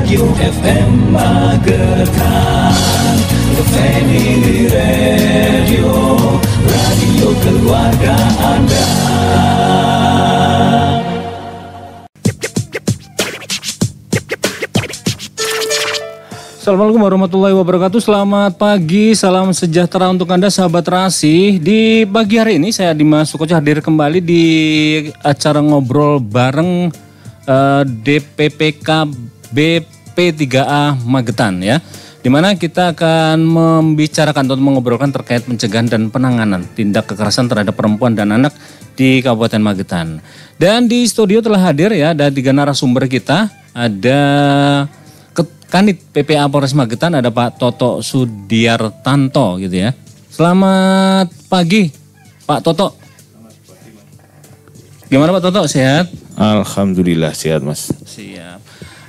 Radio FM Magetan, Family Radio, radio keluarga Anda. Assalamualaikum warahmatullahi wabarakatuh. Selamat pagi, salam sejahtera untuk Anda sahabat Terasi. Di pagi hari ini saya Dimas Sukoco hadir kembali di acara ngobrol bareng DPPK BP3A Magetan ya. Dimana kita akan membicarakan atau mengobrolkan terkait pencegahan dan penanganan tindak kekerasan terhadap perempuan dan anak di Kabupaten Magetan. Dan di studio telah hadir ya, ada 3 narasumber kita. Ada Kanit PPA Polres Magetan, ada Pak Toto Sudiartanto gitu ya. Selamat pagi Pak Toto. Gimana Pak Toto, sehat? Alhamdulillah sehat Mas. Siap.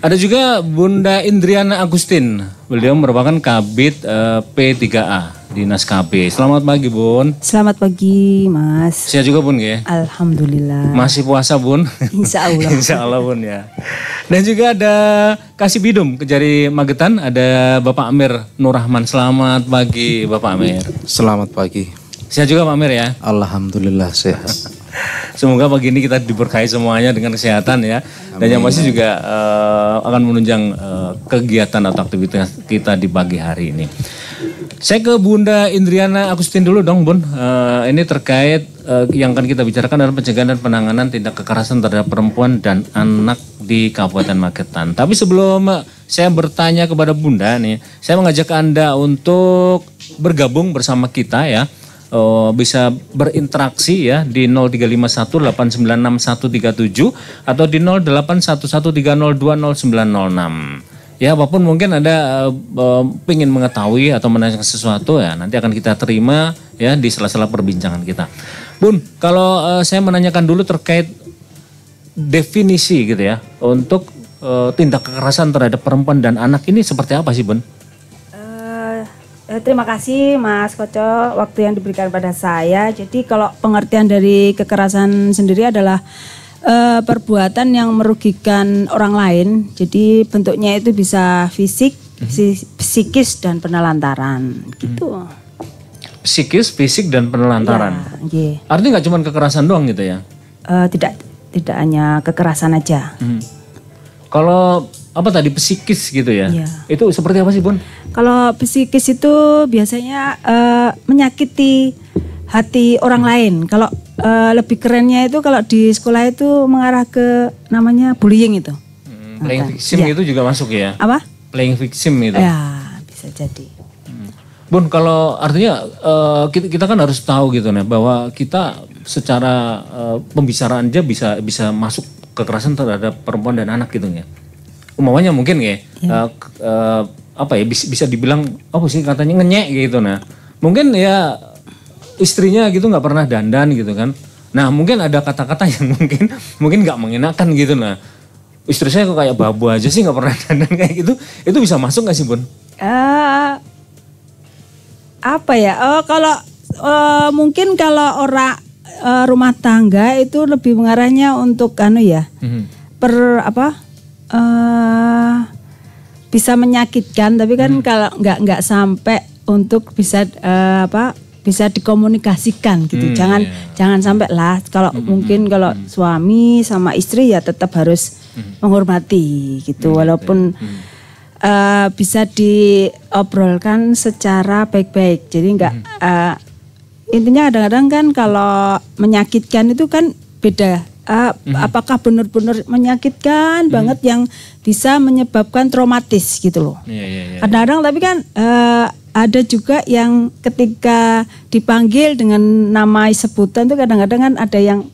Ada juga Bunda Indriana Agustin, beliau merupakan Kabid P3A Dinas KB. Selamat pagi Bun. Selamat pagi Mas. Sehat juga Bun ya? Alhamdulillah. Masih puasa Bun? Insya Allah. Insya Allah Bun ya. Dan juga ada Kasih Bidum Kejari Magetan, ada Bapak Amir Nurrahman. Selamat pagi Bapak Amir. Selamat pagi. Sehat juga Pak Amir ya? Alhamdulillah sehat. Semoga pagi ini kita diberkahi semuanya dengan kesehatan ya. Dan yang pasti juga akan menunjang kegiatan atau aktivitas kita di pagi hari ini. Saya ke Bunda Indriana Agustin dulu dong Bun. Ini terkait yang akan kita bicarakan adalah pencegahan dan penanganan tindak kekerasan terhadap perempuan dan anak di Kabupaten Magetan. Tapi sebelum saya bertanya kepada Bunda nih, saya mengajak Anda untuk bergabung bersama kita ya. Bisa berinteraksi ya di 0351896137 atau di 081130200906. Ya apapun mungkin Anda ingin mengetahui atau menanyakan sesuatu ya nanti akan kita terima ya di sela-sela perbincangan kita. Bun, kalau saya menanyakan dulu terkait definisi gitu ya untuk tindak kekerasan terhadap perempuan dan anak ini seperti apa sih Bun? Terima kasih Mas Koco waktu yang diberikan pada saya. Jadi kalau pengertian dari kekerasan sendiri adalah perbuatan yang merugikan orang lain. Jadi bentuknya itu bisa fisik, psikis dan penelantaran gitu. Psikis, fisik dan penelantaran. Ya, artinya nggak cuma kekerasan doang gitu ya? Tidak hanya kekerasan aja. Kalau apa tadi psikis gitu ya? Iya. Itu seperti apa sih Bun? Kalau psikis itu biasanya menyakiti hati orang lain. Kalau lebih kerennya itu kalau di sekolah itu mengarah ke namanya bullying itu. Playing victim itu juga masuk ya? Apa? Playing victim itu. Ya bisa jadi. Bun, kalau artinya kita kan harus tahu gitu nih bahwa kita secara pembicaraan aja bisa masuk kekerasan terhadap perempuan dan anak gitu ya. Umumnya mungkin ya. Apa ya bisa dibilang apa sih katanya ngenyek gitu nah. Mungkin ya istrinya gitu nggak pernah dandan gitu kan. Nah mungkin ada kata-kata yang mungkin nggak mengenakan gitu nah. Istri saya kok kayak babu aja sih nggak pernah dandan kayak gitu. Itu bisa masuk nggak sih Bun? Apa ya? Kalau mungkin kalau orang rumah tangga itu lebih mengarahnya untuk bisa menyakitkan, tapi kan kalau nggak sampai untuk bisa bisa dikomunikasikan gitu. Jangan sampai lah. Kalau mungkin kalau suami sama istri ya tetap harus menghormati gitu, walaupun bisa diobrolkan secara baik-baik. Jadi intinya kadang-kadang kan kalau menyakitkan itu kan beda. Apakah benar-benar menyakitkan banget yang bisa menyebabkan traumatis gitu loh. Kadang-kadang tapi kan ada juga yang ketika dipanggil dengan nama sebutan tuh kadang-kadang kan ada yang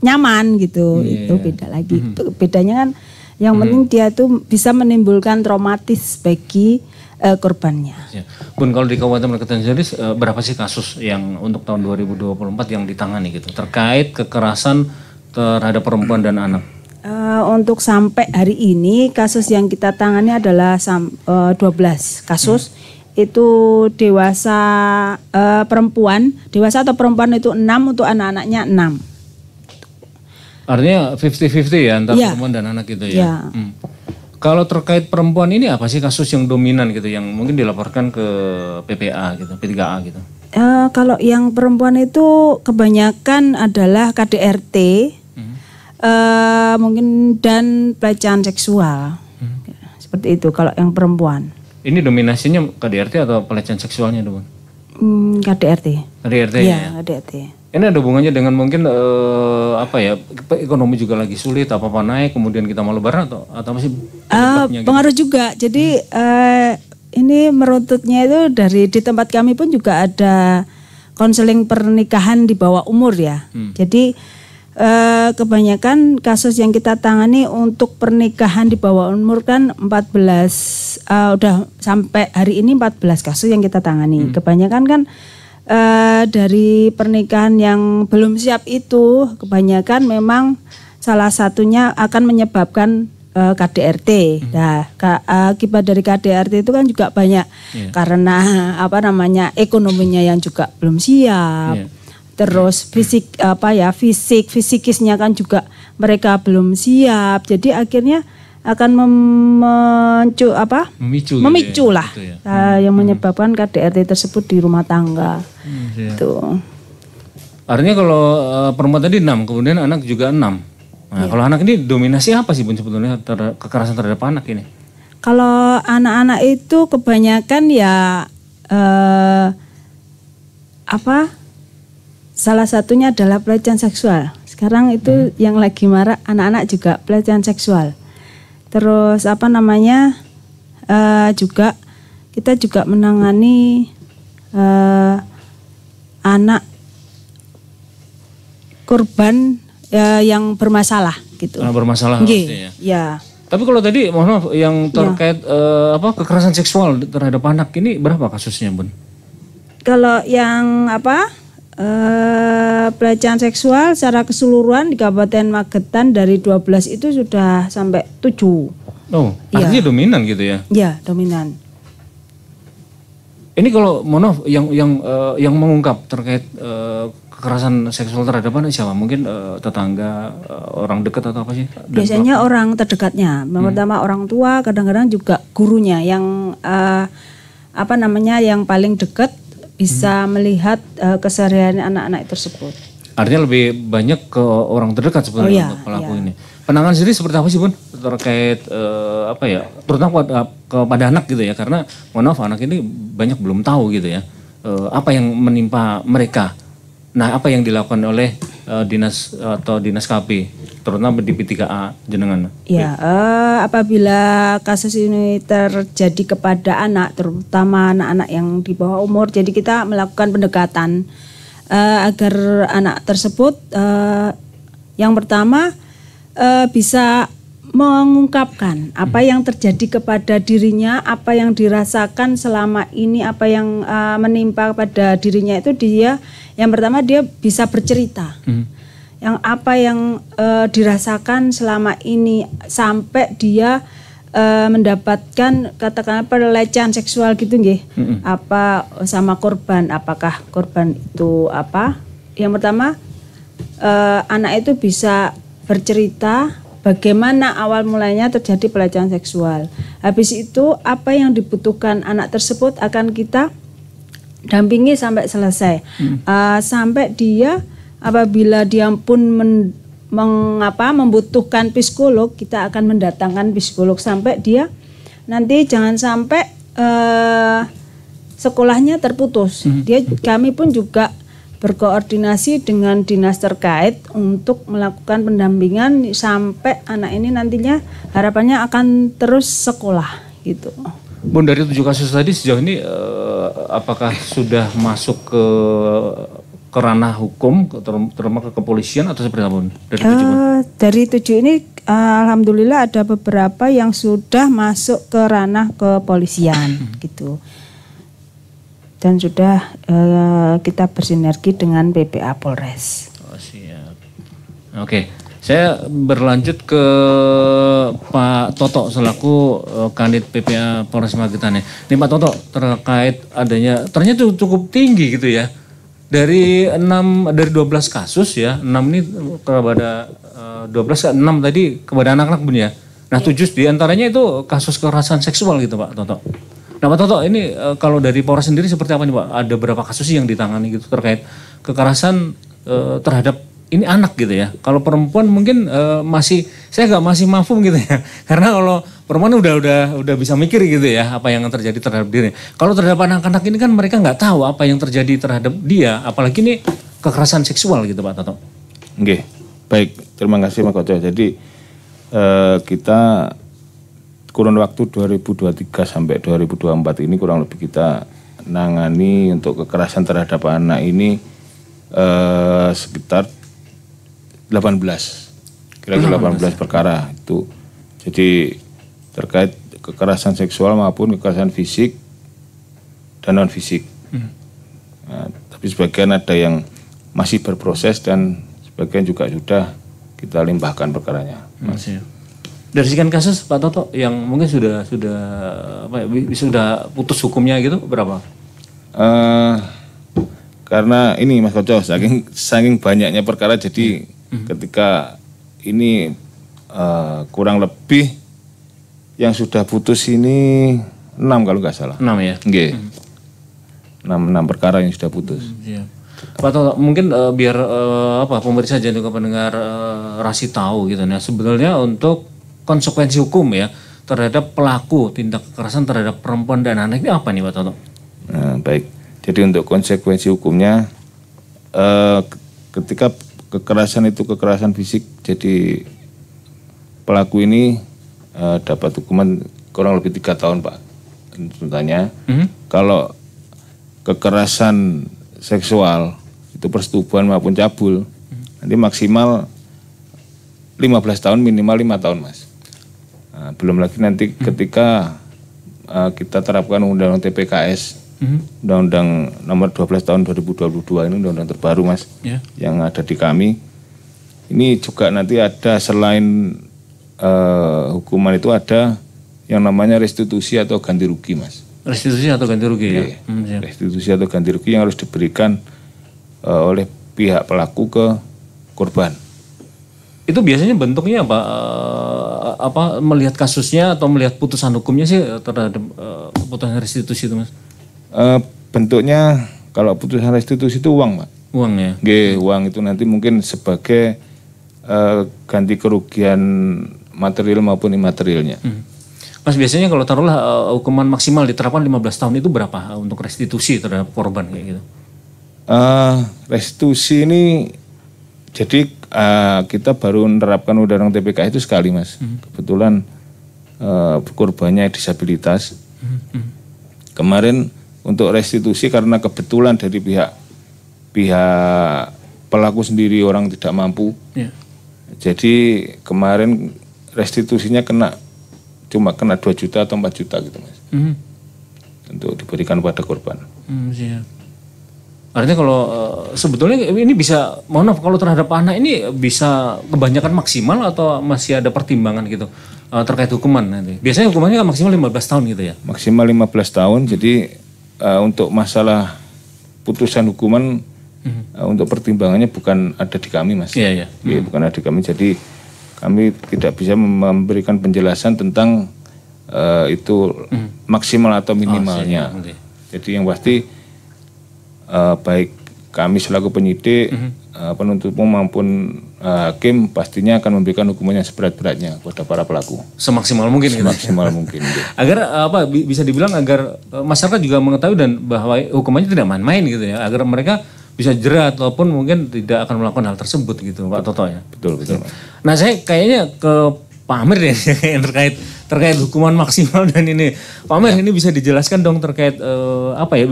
nyaman gitu. Itu beda lagi. Itu bedanya kan yang penting dia tuh bisa menimbulkan traumatis bagi korbannya. Bun, kalau di Kabupaten Magetan sendiri berapa sih kasus yang untuk tahun 2024 yang ditangani gitu terkait kekerasan terhadap perempuan dan anak? Untuk sampai hari ini kasus yang kita tangani adalah 12 kasus. Itu dewasa dewasa atau perempuan itu 6, untuk anak-anaknya 6. Artinya 50-50 ya antara Iya. perempuan dan anak gitu ya. Iya. Kalau terkait perempuan ini apa sih kasus yang dominan gitu yang mungkin dilaporkan ke PPA gitu, P3A gitu? Kalau yang perempuan itu kebanyakan adalah KDRT, mungkin dan pelecehan seksual, seperti itu. Kalau yang perempuan, Ini dominasinya KDRT atau pelecehan seksualnya dong? KDRT. KDRT Iya, ya. KDRT. Ini ada hubungannya dengan mungkin apa ya, ekonomi juga lagi sulit, apa-apa naik, kemudian kita mau lebaran atau masih penyebabnya gitu? Pengaruh juga. Jadi ini meruntutnya itu di tempat kami pun juga ada konseling pernikahan di bawah umur ya. Jadi kebanyakan kasus yang kita tangani untuk pernikahan di bawah umur kan 14 udah sampai hari ini 14 kasus yang kita tangani. Kebanyakan kan dari pernikahan yang belum siap itu kebanyakan memang salah satunya akan menyebabkan KDRT. Nah, akibat dari KDRT itu kan juga banyak karena apa namanya ekonominya yang juga belum siap. Terus fisikisnya kan juga mereka belum siap. Jadi akhirnya akan memicu lah gitu ya. yang menyebabkan KDRT tersebut di rumah tangga. Tuh. Artinya kalau perempuan tadi 6, kemudian anak juga 6. Nah, kalau anak ini dominasi apa sih Bun sebetulnya kekerasan terhadap anak ini? Kalau anak-anak itu kebanyakan ya salah satunya adalah pelecehan seksual. Sekarang itu yang lagi marak anak-anak juga pelecehan seksual. Terus juga kita juga menangani anak korban yang bermasalah gitu. Bermasalah maksudnya ya. Ya. Tapi kalau tadi mohon maaf yang terkait kekerasan seksual terhadap anak ini berapa kasusnya Bun? Kalau yang pelecehan seksual secara keseluruhan di Kabupaten Magetan dari 12 itu sudah sampai 7. Oh, artinya dominan gitu ya? Iya, dominan. Ini kalau mohon maaf yang mengungkap terkait kekerasan seksual terhadap anak siapa? Mungkin tetangga, orang dekat atau apa sih? Biasanya orang terdekatnya. Pertama orang tua, kadang-kadang juga gurunya yang yang paling dekat bisa melihat keseharian anak-anak tersebut. Artinya lebih banyak ke orang terdekat sebenarnya untuk pelaku ini. Penanganan sendiri seperti apa sih Bun terkait terutama kepada anak gitu ya, karena mohon maaf anak ini banyak belum tahu gitu ya apa yang menimpa mereka. Nah, apa yang dilakukan oleh dinas KP terutama di P3A jenengan? Ya, apabila kasus ini terjadi kepada anak, terutama anak-anak yang di bawah umur, jadi kita melakukan pendekatan agar anak tersebut yang pertama bisa mengungkapkan apa yang terjadi kepada dirinya, apa yang dirasakan selama ini, apa yang menimpa pada dirinya itu dia yang pertama dia bisa bercerita. Yang apa yang dirasakan selama ini sampai dia mendapatkan katakanlah pelecehan seksual gitu nggih. Apa sama korban, apakah korban itu apa? Yang pertama anak itu bisa bercerita bagaimana awal mulanya terjadi pelecehan seksual. Habis itu apa yang dibutuhkan anak tersebut akan kita dampingi sampai selesai. Sampai dia apabila dia pun membutuhkan psikolog, kita akan mendatangkan psikolog sampai dia nanti jangan sampai sekolahnya terputus. Kami pun juga berkoordinasi dengan dinas terkait untuk melakukan pendampingan sampai anak ini nantinya harapannya akan terus sekolah gitu. Bun, dari 7 kasus tadi sejauh ini apakah sudah masuk ke ranah hukum, terutama ke kepolisian atau seperti apa Bun? Dari 7 ini alhamdulillah ada beberapa yang sudah masuk ke ranah kepolisian gitu. Dan sudah kita bersinergi dengan PPA Polres. Oh, siap. Oke, saya berlanjut ke Pak Toto selaku Kanit PPA Polres Magetan ya. Ini Pak Toto terkait adanya ternyata cukup tinggi gitu ya Dari 12 kasus ya, 6 ini kepada 12 6 tadi kepada anak-anak Bun ya. Nah 7 diantaranya itu kasus kekerasan seksual gitu Pak Toto. Nah Pak Toto ini kalau dari Polres sendiri seperti apa nih Pak? Ada berapa kasus sih yang ditangani gitu terkait kekerasan terhadap ini anak gitu ya. Kalau perempuan mungkin saya masih mafhum gitu ya. Karena kalau perempuan udah bisa mikir gitu ya apa yang terjadi terhadap diri. Kalau terhadap anak-anak ini kan mereka nggak tahu apa yang terjadi terhadap dia, apalagi ini kekerasan seksual gitu Pak Toto. Oke, baik, terima kasih Mas Koco. Jadi kita kurun waktu 2023 sampai 2024 ini kurang lebih kita nangani untuk kekerasan terhadap anak ini sekitar 18, kira-kira 18 perkara itu. Jadi terkait kekerasan seksual maupun kekerasan fisik dan non fisik. Nah, tapi sebagian ada yang masih berproses dan sebagian juga sudah kita limpahkan perkaranya. Dari sekian kasus Pak Toto yang mungkin sudah putus hukumnya gitu berapa? Karena ini Mas Koco saking banyaknya perkara jadi ketika ini kurang lebih yang sudah putus ini 6 kalau nggak salah. 6 ya? Nggih. 6 perkara yang sudah putus. Pak Toto mungkin biar pemirsa dan juga pendengar Rasi tahu gitu ya. Sebenarnya untuk konsekuensi hukum ya terhadap pelaku tindak kekerasan terhadap perempuan dan anak ini apa nih Pak Toto? Nah, baik. Jadi untuk konsekuensi hukumnya ketika kekerasan itu kekerasan fisik, jadi pelaku ini dapat hukuman kurang lebih 3 tahun Pak tuntutannya. Kalau kekerasan seksual itu persetubuhan maupun cabul nanti maksimal 15 tahun minimal 5 tahun Mas. Nah, belum lagi nanti ketika kita terapkan undang-undang TPKS, undang-undang nomor 12 tahun 2022 ini undang-undang terbaru Mas, yang ada di kami. Ini juga nanti ada selain hukuman itu ada yang namanya restitusi atau ganti rugi Mas. Restitusi atau ganti rugi ya? Restitusi atau ganti rugi yang harus diberikan oleh pihak pelaku ke korban. Itu biasanya bentuknya apa melihat kasusnya atau melihat putusan hukumnya sih terhadap putusan restitusi itu Mas? Bentuknya kalau putusan restitusi itu uang Pak. Uang ya? Uang itu nanti mungkin sebagai ganti kerugian material maupun imaterialnya. Mas biasanya kalau taruhlah hukuman maksimal diterapkan 15 tahun itu berapa untuk restitusi terhadap korban kayak gitu? Restitusi ini jadi kita baru menerapkan undang-undang TPK itu sekali Mas. Kebetulan korbannya disabilitas. Kemarin untuk restitusi karena kebetulan dari pihak pelaku sendiri orang tidak mampu. Jadi kemarin restitusinya cuma kena 2 juta atau 4 juta gitu Mas. Untuk diberikan pada korban. Artinya kalau sebetulnya ini bisa, mohon maaf kalau terhadap anak ini bisa kebanyakan maksimal atau masih ada pertimbangan gitu terkait hukuman nanti. Biasanya hukumannya kan maksimal 15 tahun gitu ya? Maksimal 15 tahun, jadi untuk masalah putusan hukuman untuk pertimbangannya bukan ada di kami Mas. Bukan ada di kami, jadi kami tidak bisa memberikan penjelasan tentang itu maksimal atau minimalnya. Jadi yang pasti baik kami selaku penyidik, penuntut umum maupun hakim pastinya akan memberikan hukuman yang seberat-beratnya kepada para pelaku. Semaksimal mungkin. Semaksimal mungkin. Agar bisa dibilang agar masyarakat juga mengetahui dan bahwa hukumannya tidak main-main gitu ya, agar mereka bisa jerat ataupun mungkin tidak akan melakukan hal tersebut gitu Pak Toto ya. Betul. Nah saya kayaknya ke Pak Amir deh yang terkait hukuman maksimal dan ini. Pak Amir ini bisa dijelaskan dong terkait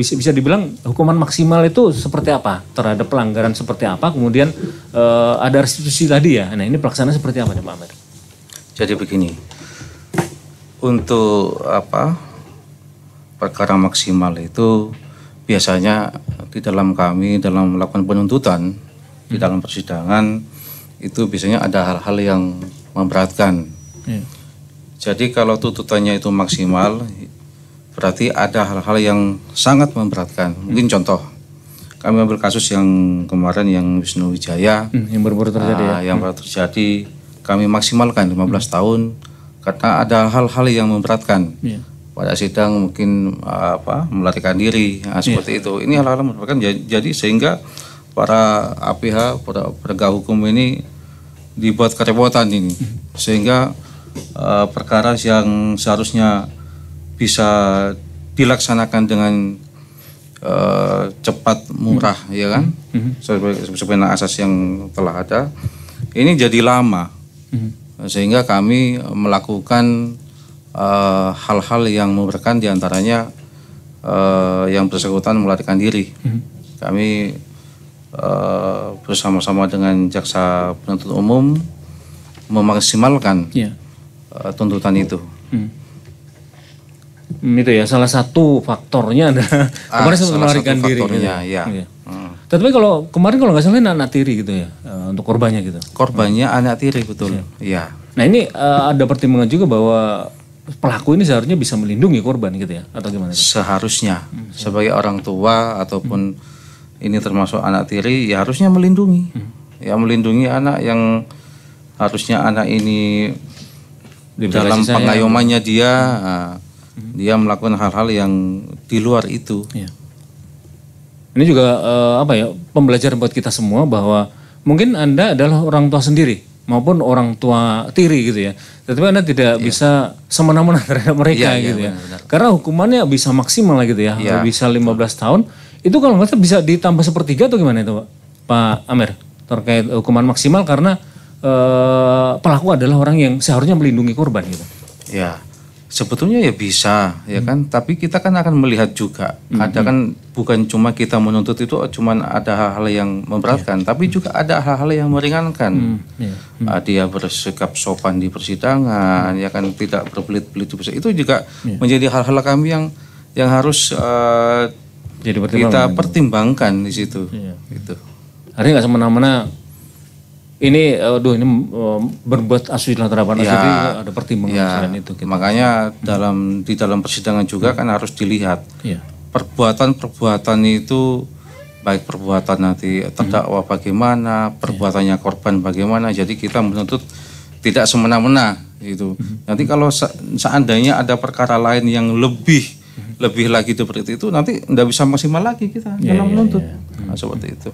bisa dibilang hukuman maksimal itu seperti apa terhadap pelanggaran seperti apa, kemudian ada restitusi tadi ya. Nah ini pelaksanaan seperti apa nih Pak Amir? Jadi begini, untuk perkara maksimal itu biasanya di dalam kami dalam melakukan penuntutan di dalam persidangan itu biasanya ada hal-hal yang memberatkan. Jadi kalau tuntutannya itu maksimal berarti ada hal-hal yang sangat memberatkan. Mungkin contoh kami ambil kasus yang kemarin yang Wisnu Wijaya, yang baru terjadi yang baru terjadi, kami maksimalkan 15 tahun karena ada hal-hal yang memberatkan. Pada sidang mungkin melarikan diri, seperti itu. Ini hal-hal yang memberatkan, jadi sehingga para APH, para penegak hukum ini dibuat kerepotan ini, sehingga perkara yang seharusnya bisa dilaksanakan dengan cepat, murah, ya kan, sesuai asas yang telah ada, ini jadi lama, sehingga kami melakukan hal-hal yang memberatkan, diantaranya yang bersangkutan melarikan diri. Kami bersama-sama dengan jaksa penuntut umum memaksimalkan tuntutan itu. Itu ya, salah satu faktornya adalah kemarin sempat melarikan diri. Tapi kalau kemarin nggak salah anak tiri gitu ya, untuk korbannya gitu. Korbannya anak tiri, betul. Iya. Nah ini ada pertimbangan juga bahwa pelaku ini seharusnya bisa melindungi korban gitu ya, atau gimana? Seharusnya sebagai orang tua ataupun ini termasuk anak tiri, ya harusnya melindungi, ya melindungi anak yang harusnya anak ini dalam pengayomannya dia. Dia melakukan hal-hal yang di luar itu. Ini juga pembelajaran buat kita semua bahwa mungkin Anda adalah orang tua sendiri maupun orang tua tiri gitu ya. Tetapi Anda tidak bisa semena-mena terhadap mereka gitu ya. Benar. Karena hukumannya bisa maksimal gitu ya. Bisa 15 tahun. Itu kalau nggak salah bisa ditambah 1/3 atau gimana itu Pak Amer? Terkait hukuman maksimal karena pelaku adalah orang yang seharusnya melindungi korban gitu. Ya. Sebetulnya ya bisa, ya kan. Tapi kita kan akan melihat juga, ada kan bukan cuma kita menuntut itu, cuman ada hal-hal yang memberatkan, tapi juga ada hal-hal yang meringankan. Dia bersikap sopan di persidangan, ya kan, tidak berbelit-belit. Itu juga menjadi hal-hal kami yang harus jadi kita pertimbangkan di situ. Gitu. Artinya nggak semena-mena. Ini berbuat asusila terhadap anak tiri, ada pertimbangan itu. Gitu. Makanya di dalam persidangan juga kan harus dilihat perbuatan itu, baik perbuatan nanti terdakwa bagaimana, perbuatannya korban bagaimana. Jadi kita menuntut tidak semena-mena itu. Nanti kalau seandainya ada perkara lain yang lebih lagi seperti itu, nanti tidak bisa maksimal lagi kita dalam menuntut. Nah, seperti itu.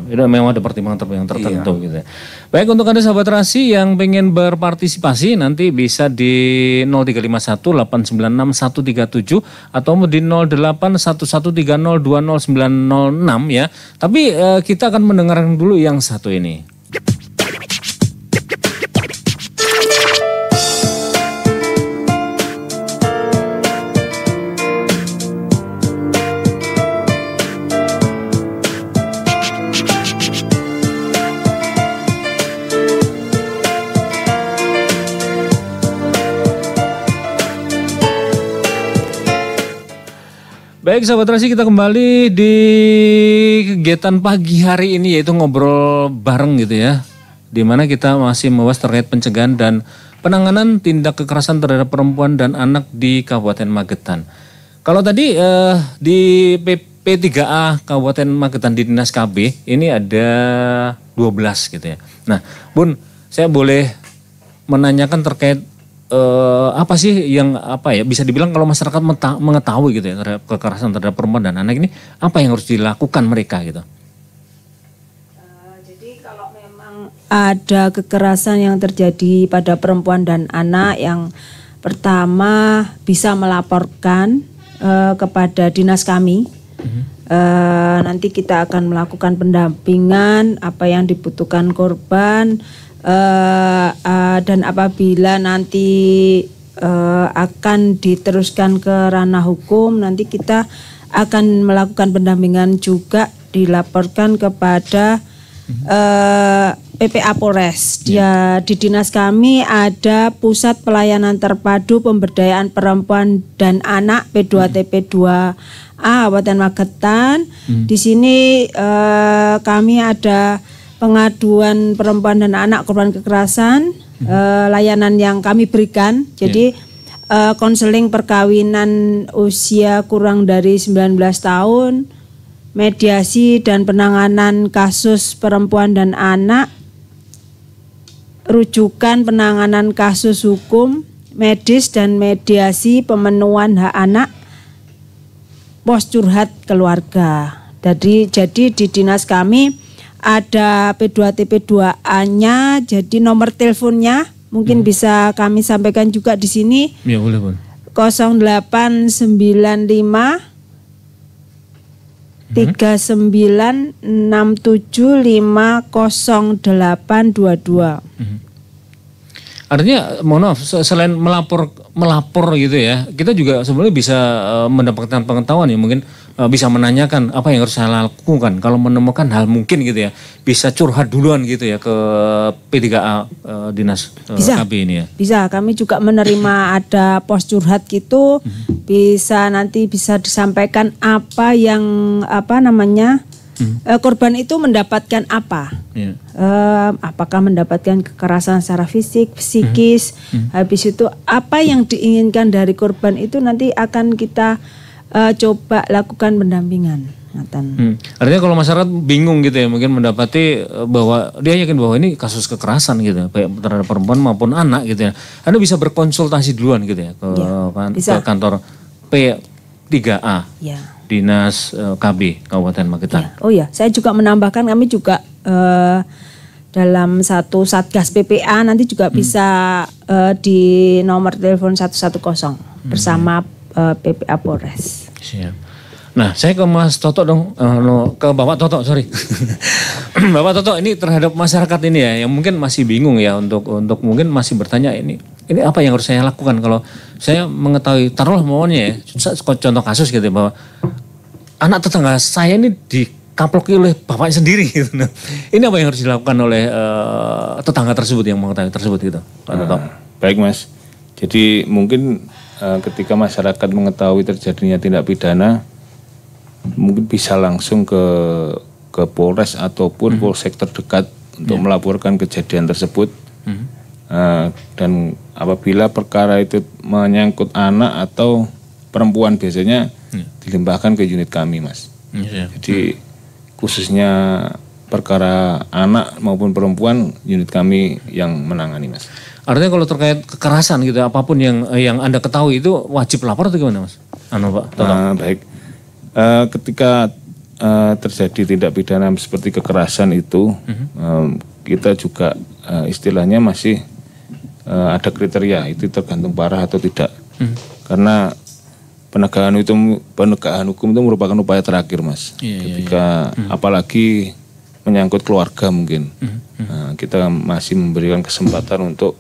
Itu memang ada pertimbangan tertentu gitu ya. Baik, untuk Anda sahabat Terasi yang pengen berpartisipasi nanti bisa di 0351 896 137 atau di 0811302096 ya. Tapi kita akan mendengarkan dulu yang satu ini. Baik sahabat Terasi, kita kembali di kegiatan pagi hari ini, yaitu ngobrol bareng gitu ya. Dimana kita masih membahas terkait pencegahan dan penanganan tindak kekerasan terhadap perempuan dan anak di Kabupaten Magetan. Kalau tadi di P3A Kabupaten Magetan di Dinas KB ini ada 12 gitu ya. Nah Bun, saya boleh menanyakan terkait apa sih yang bisa dibilang kalau masyarakat mengetahui gitu ya terhadap kekerasan terhadap perempuan dan anak ini, apa yang harus dilakukan mereka gitu? Jadi kalau memang ada kekerasan yang terjadi pada perempuan dan anak, yang pertama bisa melaporkan kepada dinas kami. Nanti kita akan melakukan pendampingan apa yang dibutuhkan korban. Dan apabila nanti akan diteruskan ke ranah hukum, nanti kita akan melakukan pendampingan juga, dilaporkan kepada PPA Polres. Dia di dinas kami ada Pusat Pelayanan Terpadu Pemberdayaan Perempuan dan Anak P2TP2A Kabupaten Magetan. Di sini kami ada pengaduan perempuan dan anak korban kekerasan, layanan yang kami berikan. Jadi konseling perkawinan usia kurang dari 19 tahun, mediasi dan penanganan kasus perempuan dan anak, rujukan penanganan kasus hukum, medis dan mediasi pemenuhan hak anak, pos curhat keluarga. Jadi di dinas kami ada P2TP2A-nya, jadi nomor teleponnya mungkin bisa kami sampaikan juga di sini. Ya boleh, boleh. 0895 3967500822. Artinya mohon maaf, selain melapor gitu ya, kita juga sebenarnya bisa mendapatkan pengetahuan ya, mungkin bisa menanyakan apa yang harus saya lakukan kalau menemukan hal mungkin gitu ya, bisa curhat duluan gitu ya ke P3A dinas KB ini ya. Bisa, kami juga menerima ada pos curhat gitu, bisa nanti bisa disampaikan apa yang korban itu mendapatkan apa, apakah mendapatkan kekerasan secara fisik, psikis, habis itu apa yang diinginkan dari korban itu nanti akan kita coba lakukan pendampingan. Artinya kalau masyarakat bingung gitu ya, mungkin mendapati bahwa dia yakin bahwa ini kasus kekerasan gitu ya, baik terhadap perempuan maupun anak gitu ya, Anda bisa berkonsultasi duluan gitu ya ke kantor P3A. Ya. Dinas KB Kabupaten Magetan. Ya. Oh ya, saya juga menambahkan kami juga dalam satu Satgas PPA nanti juga bisa di nomor telepon 110 bersama PPA Polres. Siap. Nah, saya ke Mas Toto dong, ke Bapak Toto, sorry. Bapak Toto, ini terhadap masyarakat ini ya, yang mungkin masih bingung ya untuk mungkin masih bertanya ini apa yang harus saya lakukan kalau saya mengetahui, taruhlah maunya ya, contoh kasus gitu ya, bahwa anak tetangga saya ini dikaploki oleh bapaknya sendiri gitu. Nah, ini apa yang harus dilakukan oleh tetangga tersebut yang mengetahui tersebut gitu, Pak Toto? Baik Mas, jadi mungkin ketika masyarakat mengetahui terjadinya tindak pidana, mungkin bisa langsung ke Polres ataupun Polsek terdekat untuk melaporkan kejadian tersebut. Dan apabila perkara itu menyangkut anak atau perempuan biasanya dilimpahkan ke unit kami, Mas. Jadi khususnya perkara anak maupun perempuan unit kami yang menangani, Mas. Artinya kalau terkait kekerasan gitu, apapun yang Anda ketahui itu wajib lapor atau gimana, Mas? Pak. Baik. Ketika terjadi tindak pidana seperti kekerasan itu, kita juga istilahnya masih ada kriteria, itu tergantung parah atau tidak. Karena penegakan hukum itu merupakan upaya terakhir, Mas. Ketika apalagi menyangkut keluarga mungkin, kita masih memberikan kesempatan untuk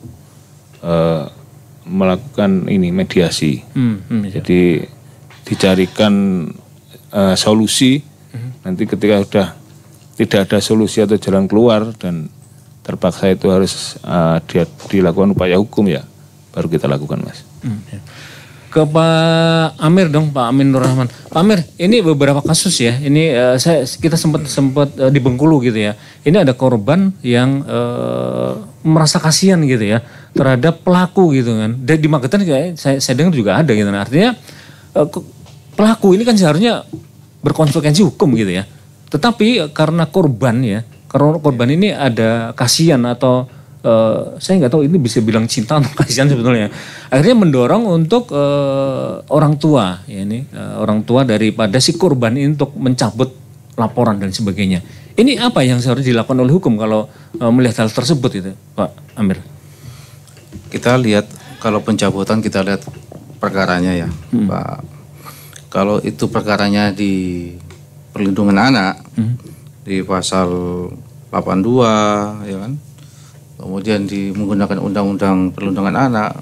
melakukan ini mediasi. Jadi dicarikan solusi. Nanti ketika sudah tidak ada solusi atau jalan keluar dan terpaksa itu harus dilakukan upaya hukum ya, baru kita lakukan, Mas. Ke Pak Amir dong, Pak Amin Nur Rahman. Pak Amir, ini beberapa kasus ya. Ini kita sempat di Bengkulu gitu ya. Ini ada korban yang merasa kasihan gitu ya terhadap pelaku gitu kan. Dan di Magetan saya dengar juga ada gitu. Nah, artinya pelaku ini kan seharusnya berkonsekuensi hukum gitu ya. Tetapi karena korban ini ada kasihan atau saya nggak tahu ini bisa bilang cinta atau kasihan sebetulnya. Akhirnya mendorong untuk orang tua, ya ini orang tua daripada si korban ini untuk mencabut laporan dan sebagainya. Ini apa yang seharusnya dilakukan oleh hukum kalau melihat hal tersebut itu, Pak Amir? Kita lihat kalau pencabutan kita lihat perkaranya ya, Pak. Kalau itu perkaranya di perlindungan anak di pasal 82 ya kan. Kemudian menggunakan undang-undang perlindungan anak.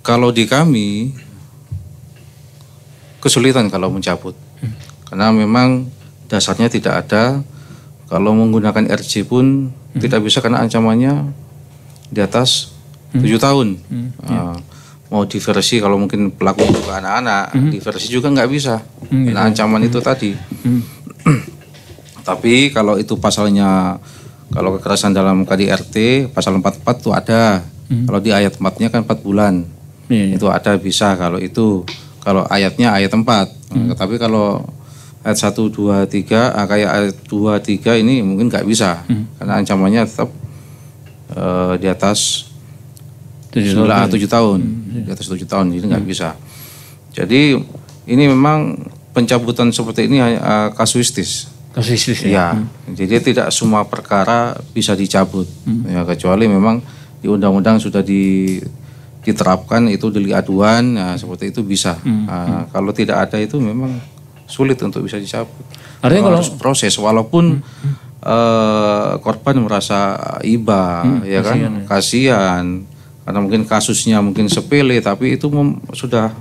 Kalau di kami kesulitan kalau mencabut. Karena memang dasarnya tidak ada. Kalau menggunakan RJ pun tidak bisa karena ancamannya di atas 7 tahun. Mau diversi kalau mungkin pelaku juga anak-anak, diversi juga nggak bisa. Karena ancaman itu tadi. Tapi kalau itu pasalnya, kalau kekerasan dalam KDRT pasal 44 itu ada. Kalau di ayat 4-nya kan 4 bulan. Itu ada bisa kalau itu. Kalau ayatnya ayat 4. Tapi kalau ayat 1, 2, 3, kayak ayat 2, 3 ini mungkin nggak bisa karena ancamannya tetap di atas 7 tahun, di atas 7 tahun, jadi nggak bisa. Jadi ini memang pencabutan seperti ini kasuistis. Kasuistis ya. Jadi tidak semua perkara bisa dicabut, ya, kecuali memang di undang-undang sudah diterapkan itu delik aduan, ya, seperti itu bisa. Kalau tidak ada itu memang sulit untuk bisa dicabut. Artinya kalau harus proses, walaupun korban merasa iba, ya kan, kasihan. Karena mungkin kasusnya mungkin sepele, tapi itu sudah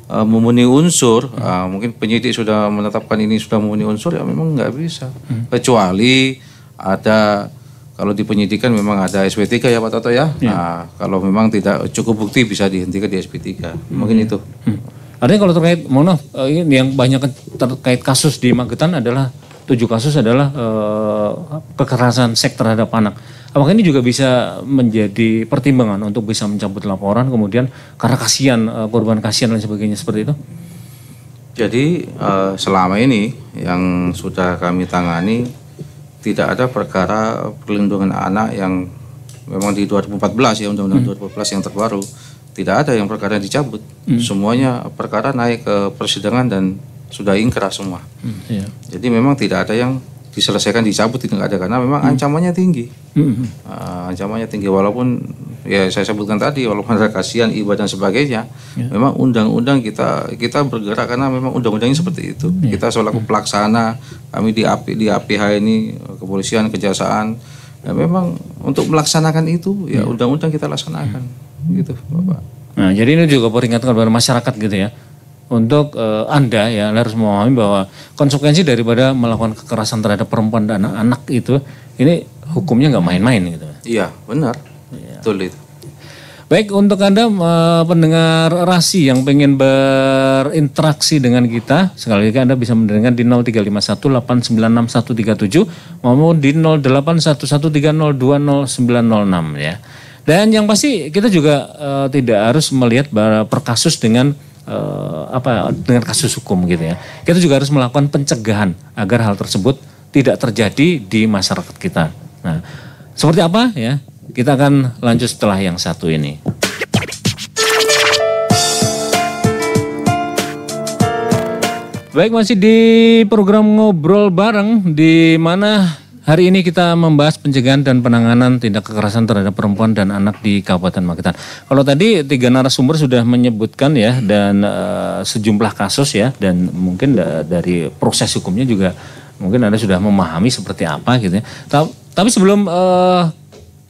memenuhi unsur. Mungkin penyidik sudah menetapkan ini sudah memenuhi unsur, ya memang nggak bisa. Kecuali ada, kalau di penyidikan memang ada SP3 ya Pak Toto ya. Nah, kalau memang tidak cukup bukti bisa dihentikan di SP3. Mungkin itu. Artinya kalau terkait, mohon maaf, yang banyak terkait kasus di Magetan adalah 7 kasus adalah kekerasan seks terhadap anak. Apakah ini juga bisa menjadi pertimbangan untuk bisa mencabut laporan kemudian karena kasihan, korban kasihan dan sebagainya seperti itu? Jadi selama ini yang sudah kami tangani tidak ada perkara perlindungan anak yang memang di 2014 ya, Undang-Undang 2014 yang terbaru, tidak ada yang perkara yang dicabut. Semuanya perkara naik ke persidangan dan sudah ingkrah semua. Jadi memang tidak ada yang diselesaikan dicabut, itu nggak ada karena memang ancamannya tinggi. Ancamannya tinggi, walaupun ya saya sebutkan tadi, walaupun ada kasihan, iba dan sebagainya, memang undang-undang kita bergerak karena memang undang-undangnya seperti itu. Kita selaku pelaksana, kami di APH ini, kepolisian, kejaksaan, ya memang untuk melaksanakan itu ya undang-undang kita laksanakan, gitu Bapak. Nah, jadi ini juga peringatkan kepada masyarakat gitu ya. Untuk Anda ya harus memahami bahwa konsekuensi daripada melakukan kekerasan terhadap perempuan dan anak itu, ini hukumnya nggak main-main gitu. Iya benar, betul itu. Baik, untuk Anda pendengar Rasi yang pengen berinteraksi dengan kita, sekali lagi Anda bisa mendengarkan di 0351896137 maupun di 0811302096 ya. Dan yang pasti kita juga tidak harus melihat per kasus dengan dengan kasus hukum gitu ya. Kita juga harus melakukan pencegahan agar hal tersebut tidak terjadi di masyarakat kita. Nah, seperti apa ya? Kita akan lanjut setelah yang satu ini. Baik, masih di program Ngobrol Bareng, di mana hari ini kita membahas pencegahan dan penanganan tindak kekerasan terhadap perempuan dan anak di Kabupaten Magetan. Kalau tadi 3 narasumber sudah menyebutkan ya, dan sejumlah kasus ya, dan mungkin dari proses hukumnya juga mungkin Anda sudah memahami seperti apa gitu ya. Tapi sebelum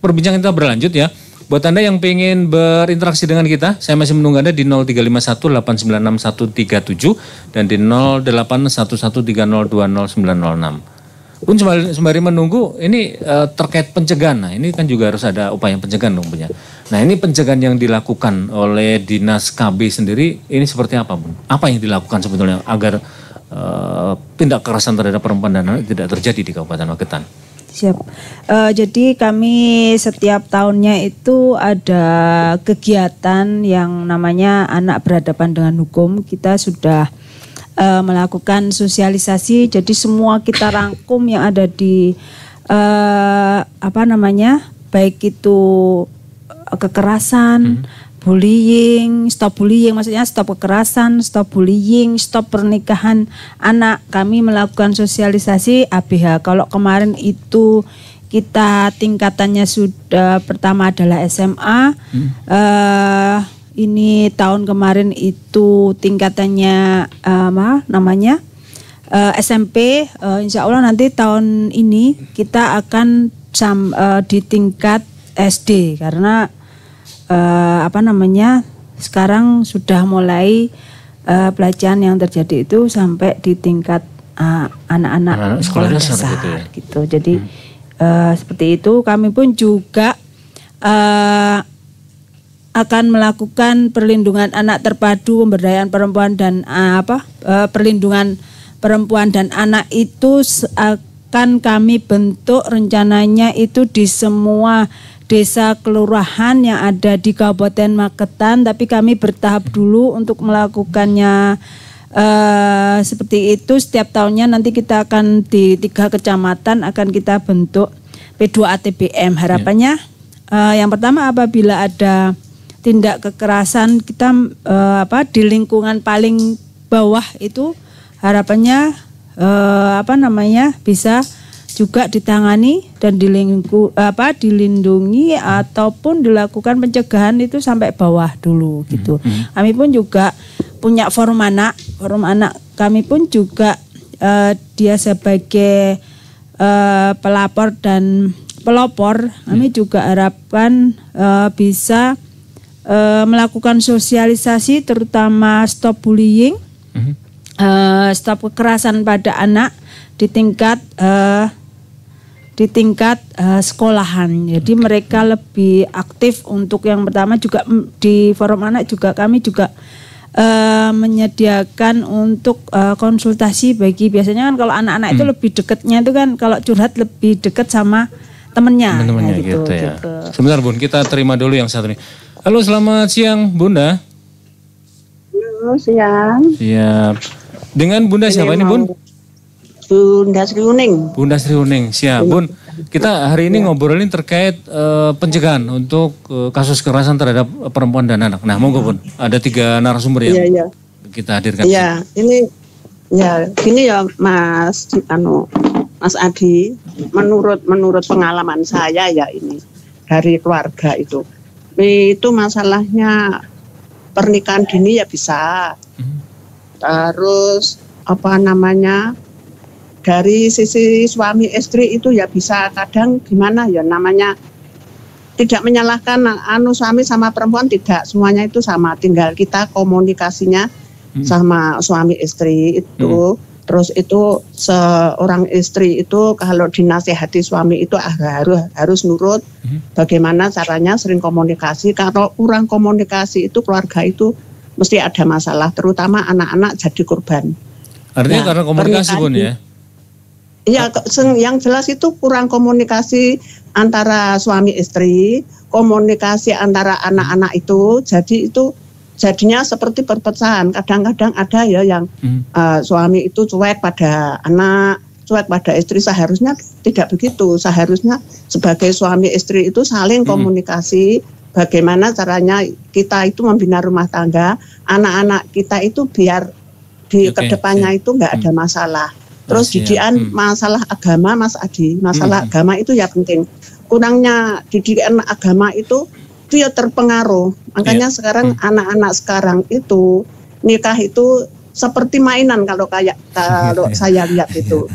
perbincangan kita berlanjut ya, buat Anda yang pengen berinteraksi dengan kita, saya masih menunggu Anda di 0351896137 dan di 0811302096. Pun sembari menunggu ini terkait pencegahan. Nah, ini kan juga harus ada upaya pencegahan dong punya. Nah, ini pencegahan yang dilakukan oleh Dinas KB sendiri ini seperti apa, Bun? Apa yang dilakukan sebetulnya agar tindak kekerasan terhadap perempuan dan anak tidak terjadi di Kabupaten Magetan? Siap. Jadi kami setiap tahunnya itu ada kegiatan yang namanya anak berhadapan dengan hukum. Kita sudah melakukan sosialisasi, jadi semua kita rangkum yang ada di baik itu kekerasan, bullying, stop bullying, maksudnya stop kekerasan, stop bullying, stop pernikahan anak. Kami melakukan sosialisasi ABH. Kalau kemarin itu kita tingkatannya sudah pertama adalah SMA. Ini tahun kemarin itu tingkatannya SMP. Insya Allah nanti tahun ini kita akan di tingkat SD karena sekarang sudah mulai pelajaran yang terjadi itu sampai di tingkat anak-anak sekolah dasar gitu. Jadi seperti itu. Kami pun juga akan melakukan perlindungan anak terpadu, pemberdayaan perempuan dan perlindungan perempuan dan anak itu akan kami bentuk rencananya itu di semua desa kelurahan yang ada di Kabupaten Magetan, tapi kami bertahap dulu untuk melakukannya seperti itu setiap tahunnya nanti kita akan di 3 kecamatan akan kita bentuk P2ATBM. Harapannya yang pertama apabila ada tindak kekerasan kita di lingkungan paling bawah itu harapannya bisa juga ditangani dan dilindungi ataupun dilakukan pencegahan itu sampai bawah dulu gitu. Kami pun juga punya forum anak kami pun juga dia sebagai pelapor dan pelopor. Kami juga harapkan bisa melakukan sosialisasi terutama stop bullying, stop kekerasan pada anak di tingkat sekolahan. Jadi mereka lebih aktif untuk yang pertama juga di forum anak juga kami juga menyediakan untuk konsultasi bagi biasanya kan kalau anak-anak itu lebih dekatnya itu kan kalau curhat lebih dekat sama temennya gitu ya. Sebentar Bun, kita terima dulu yang satu ini. Halo, selamat siang Bunda. Halo, siang. Siap. Dengan Bunda siapa ini Bun? Bunda Sri Uning. Bunda Sri Uning, siap. Bun, kita hari ini ngobrolin terkait pencegahan untuk kasus kekerasan terhadap perempuan dan anak. Nah, monggo Bun, ada 3 narasumber yang kita hadirkan. Iya, ini gini ya Mas Adi, menurut pengalaman saya ya ini dari keluarga itu masalahnya pernikahan dini ya bisa. Terus dari sisi suami istri itu ya bisa kadang gimana ya namanya tidak menyalahkan suami sama perempuan, tidak semuanya itu sama, tinggal kita komunikasinya sama suami istri itu. Terus itu seorang istri itu kalau dinasihati suami itu harus nurut. Bagaimana caranya sering komunikasi. Kalau kurang komunikasi itu keluarga itu mesti ada masalah, terutama anak-anak jadi korban. Artinya karena komunikasi Bun ya? Iya, yang jelas itu kurang komunikasi antara suami istri, komunikasi antara anak-anak itu, jadi itu jadinya seperti perpecahan. Kadang-kadang ada ya yang suami itu cuek pada anak, cuek pada istri. Seharusnya tidak begitu. Seharusnya sebagai suami istri itu saling komunikasi. Bagaimana caranya kita itu membina rumah tangga, anak-anak kita itu biar di kedepannya itu nggak ada masalah. Terus didikan masalah agama Mas Adi, masalah agama itu ya penting. Kurangnya didikan agama itu ya terpengaruh. Makanya sekarang anak-anak sekarang itu nikah itu seperti mainan kalau saya lihat itu.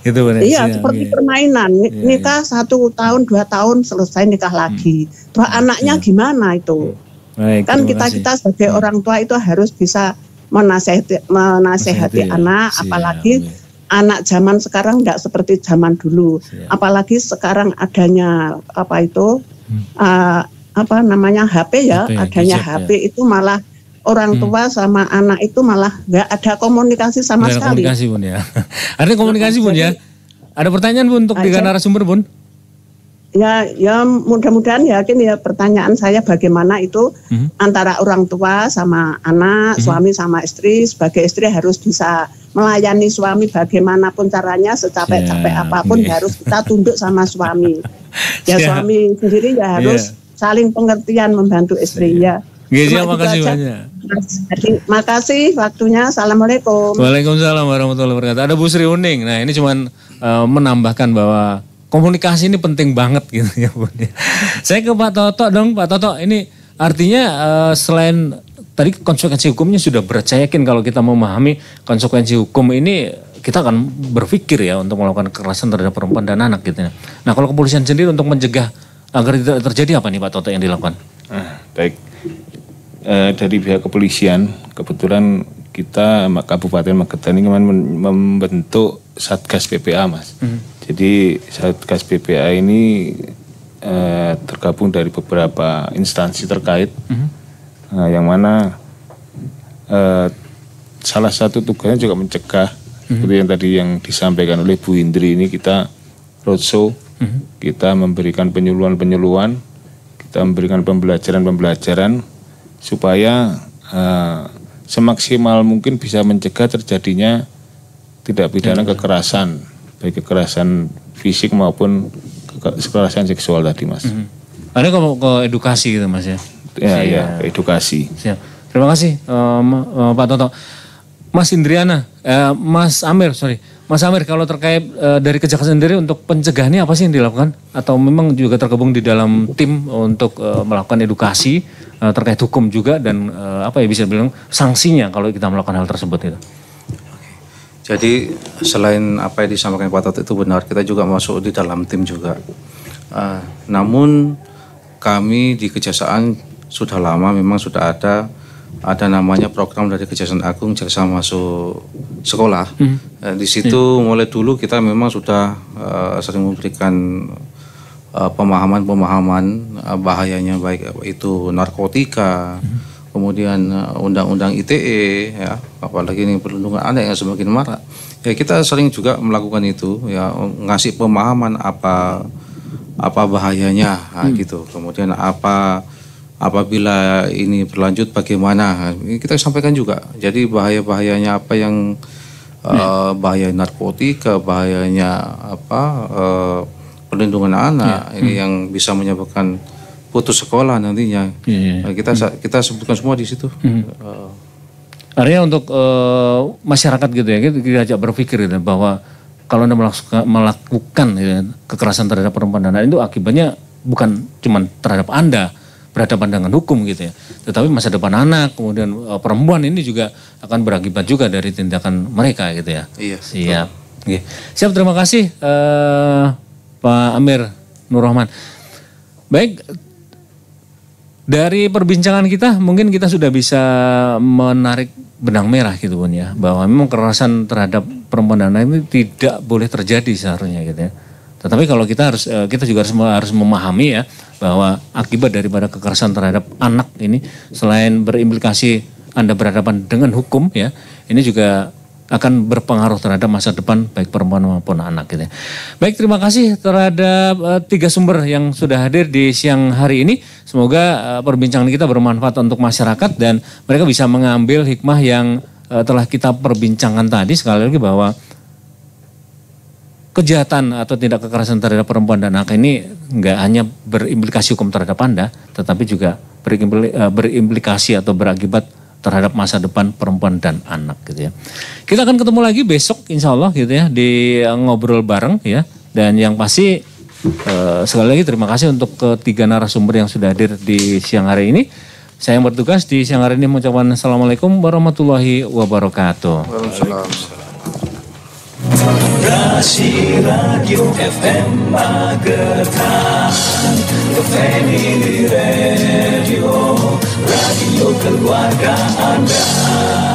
Itu benar. Iya, seperti permainan. Nikah 1 tahun 2 tahun selesai nikah lagi. Terus anaknya gimana itu? Baik, kan kita sebagai orang tua itu harus bisa menasehati anak, apalagi anak zaman sekarang tidak seperti zaman dulu. Apalagi sekarang adanya HP ya, adanya HP itu malah orang tua sama anak itu malah nggak ada komunikasi sama sekali. Komunikasi Bun ya. Ada komunikasi Bun ya. Ada pertanyaan Bun untuk 3 narasumber Bun? Ya mudah-mudahan yakin ya pertanyaan saya bagaimana itu antara orang tua sama anak, suami sama istri. Sebagai istri harus bisa melayani suami bagaimanapun caranya, secapek-capek apapun harus kita tunduk sama suami. Ya suami sendiri ya harus saling pengertian membantu istri ya. Terima kasih banyak. Terima kasih waktunya. Assalamualaikum. Waalaikumsalam warahmatullahi wabarakatuh. Ada Bu Sri Uning. Nah ini cuman menambahkan bahwa komunikasi ini penting banget gitu ya Bun. Saya ke Pak Toto dong. Pak Toto, ini artinya selain tadi konsekuensi hukumnya sudah berat, saya yakin kalau kita memahami konsekuensi hukum ini kita akan berpikir ya untuk melakukan kekerasan terhadap perempuan dan anak gitu. Nah kalau kepolisian sendiri untuk mencegah agar tidak terjadi apa nih Pak Toto yang dilakukan? Baik, dari pihak kepolisian kebetulan kita Kabupaten Magetan ini membentuk Satgas PPA Mas. Jadi Satgas PPA ini tergabung dari beberapa instansi terkait. Yang mana salah satu tugasnya juga mencegah seperti yang tadi yang disampaikan oleh Bu Indri. Ini kita roadshow, kita memberikan penyuluhan, kita memberikan pembelajaran supaya semaksimal mungkin bisa mencegah terjadinya tindak pidana kekerasan, baik kekerasan fisik maupun kekerasan seksual tadi, Mas. Ada ke edukasi gitu, Mas ya? Ya, edukasi. Siap. Terima kasih Pak Toto. Mas Indriana, Mas Amir, Mas Amir, kalau terkait dari kejaksaan sendiri untuk pencegahannya apa sih yang dilakukan? Atau memang juga tergabung di dalam tim untuk melakukan edukasi terkait hukum juga dan apa ya bisa bilang sanksinya kalau kita melakukan hal tersebut itu? Jadi selain apa yang disampaikan Pak Toto itu benar, kita juga masuk di dalam tim juga. Namun kami di Kejaksaan sudah lama memang sudah ada namanya program dari Kejaksaan Agung Jaksa Masuk Sekolah. Di situ mulai dulu kita memang sudah sering memberikan pemahaman bahayanya baik itu narkotika, kemudian undang-undang ITE, ya, apalagi ini perlindungan anak yang semakin marak. Ya kita sering juga melakukan itu, ya ngasih pemahaman apa bahayanya, gitu. Kemudian apabila ini berlanjut bagaimana, kita sampaikan juga. Jadi bahayanya apa yang bahaya narkotika, bahayanya perlindungan anak, ini yang bisa menyebabkan putus sekolah nantinya. Kita sebutkan semua di situ. Artinya untuk masyarakat gitu ya, kita ajak berpikir gitu, bahwa kalau Anda melakukan ya, kekerasan terhadap perempuan dan anak itu akibatnya bukan cuma terhadap Anda berhadapan dengan hukum gitu ya, tetapi masa depan anak, kemudian perempuan ini juga akan berakibat juga dari tindakan mereka gitu ya. Iya. Siap. Oke. Siap, terima kasih Pak Amir Nur Rahman. Baik, dari perbincangan kita mungkin kita sudah bisa menarik benang merah gitu Bun ya, bahwa memang kekerasan terhadap perempuan dan anak ini tidak boleh terjadi seharusnya gitu ya. Tetapi kalau kita juga harus memahami ya, bahwa akibat daripada kekerasan terhadap anak ini selain berimplikasi Anda berhadapan dengan hukum ya, ini juga akan berpengaruh terhadap masa depan baik perempuan maupun anak gitu ya. Baik, terima kasih terhadap 3 sumber yang sudah hadir di siang hari ini. Semoga perbincangan kita bermanfaat untuk masyarakat dan mereka bisa mengambil hikmah yang telah kita perbincangkan tadi. Sekali lagi bahwa kejahatan atau tindak kekerasan terhadap perempuan dan anak ini nggak hanya berimplikasi hukum terhadap Anda, tetapi juga berimplikasi atau berakibat terhadap masa depan perempuan dan anak gitu ya. Kita akan ketemu lagi besok insya Allah gitu ya di ngobrol bareng ya. Dan yang pasti sekali lagi terima kasih untuk ketiga narasumber yang sudah hadir di siang hari ini. Saya yang bertugas di siang hari ini mengucapkan Assalamualaikum warahmatullahi wabarakatuh. Waalaikumsalam. Rasi Radio FM Magetan, Family Radio, radio keluarga Anda.